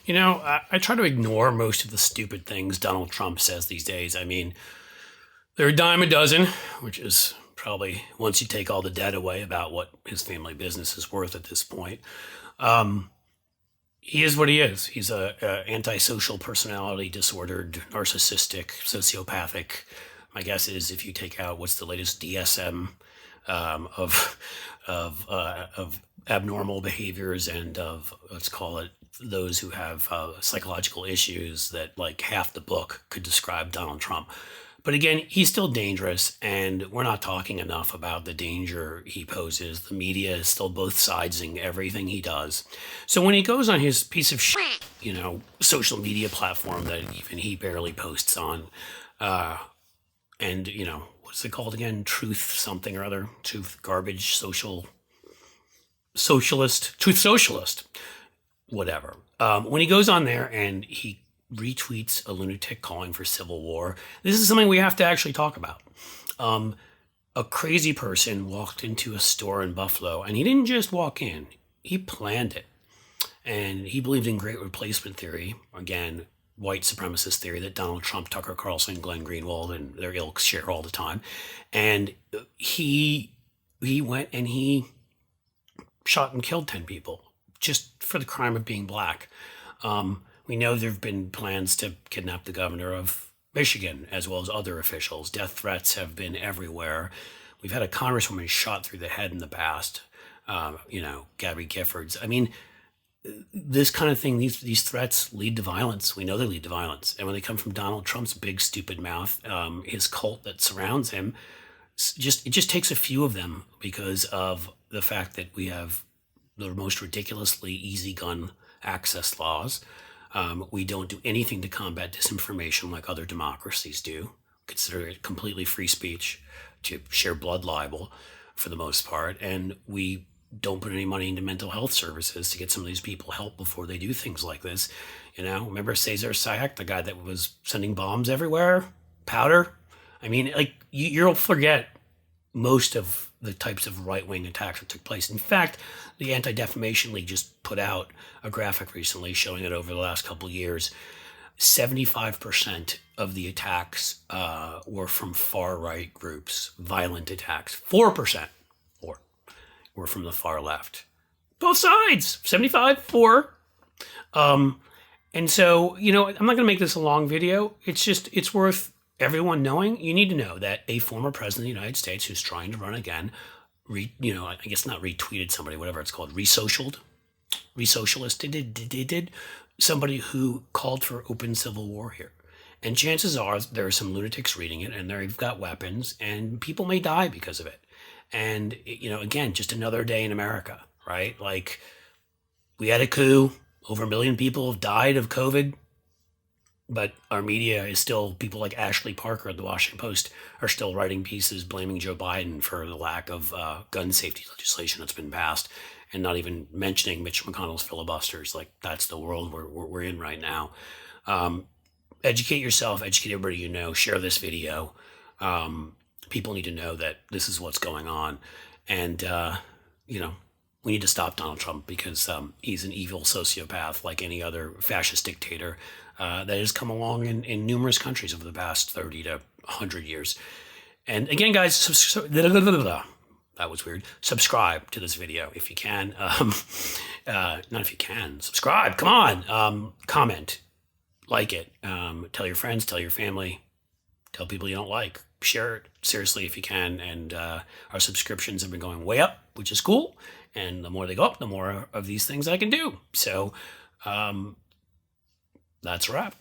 I try to ignore most of the stupid things Donald Trump says these days. I mean, they're a dime a dozen, which is probably, once you take all the debt away, about what his family business is worth at this point. Um, he is what he is. He's a antisocial personality disordered, narcissistic, sociopathic. My guess is if you take out what's the latest DSM of of abnormal behaviors and of, let's call it, those who have psychological issues, that like half the book could describe Donald Trump. But again, he's still dangerous, and we're not talking enough about the danger he poses. The media is still both sidesing everything he does. So when he goes on his piece of shit, social media platform that even he barely posts on, and what's it called again? Truth something or other. Truth garbage truth socialist, whatever. When he goes on there and he retweets a lunatic calling for civil war, this is something we have to actually talk about. A crazy person walked into a store in Buffalo, and he didn't just walk in, he planned it. And he believed in great replacement theory, again, white supremacist theory that Donald Trump, Tucker Carlson, Glenn Greenwald, and their ilk share all the time. And he went and he shot and killed 10 people just for the crime of being black. We know there have been plans to kidnap the governor of Michigan, as well as other officials. Death threats have been everywhere. We've had a congresswoman shot through the head in the past. Gabby Giffords. I mean, this kind of thing, these threats lead to violence. We know they lead to violence. And when they come from Donald Trump's big, stupid mouth, his cult that surrounds him, it just takes a few of them because of the fact that we have the most ridiculously easy gun access laws. We don't do anything to combat disinformation like other democracies do. Consider it completely free speech to share blood libel for the most part. And we don't put any money into mental health services to get some of these people help before they do things like this. Remember Cesar Sayak, the guy that was sending bombs everywhere, powder? I mean, like, you'll forget most of the types of right-wing attacks that took place. In fact, the Anti-Defamation League just put out a graphic recently showing that over the last couple of years, 75% of the attacks were from far-right groups, violent attacks. 4% were from the far left. Both sides, 75, 4. And so, I'm not going to make this a long video. It's worth everyone knowing. You need to know that a former president of the United States who's trying to run again, I guess not retweeted somebody, whatever it's called, resocialized somebody who called for open civil war here. And chances are there are some lunatics reading it, and they've got weapons, and people may die because of it. And, again, just another day in America, right? Like, we had a coup, over 1 million people have died of COVID. But our media is still, people like Ashley Parker at the Washington Post are still writing pieces blaming Joe Biden for the lack of gun safety legislation that's been passed, and not even mentioning Mitch McConnell's filibusters. Like, that's the world we're in right now. Educate yourself, educate everybody you know, share this video. People need to know that this is what's going on. And, we need to stop Donald Trump because he's an evil sociopath like any other fascist dictator that has come along in numerous countries over the past 30 to 100 years. And again, guys, that was weird. Subscribe to this video if you can. Not if you can. Subscribe. Come on. Comment. Like it. Tell your friends. Tell your family. Tell people you don't like. Share it seriously if you can. And our subscriptions have been going way up, which is cool. And the more they go up, the more of these things I can do. So that's a wrap.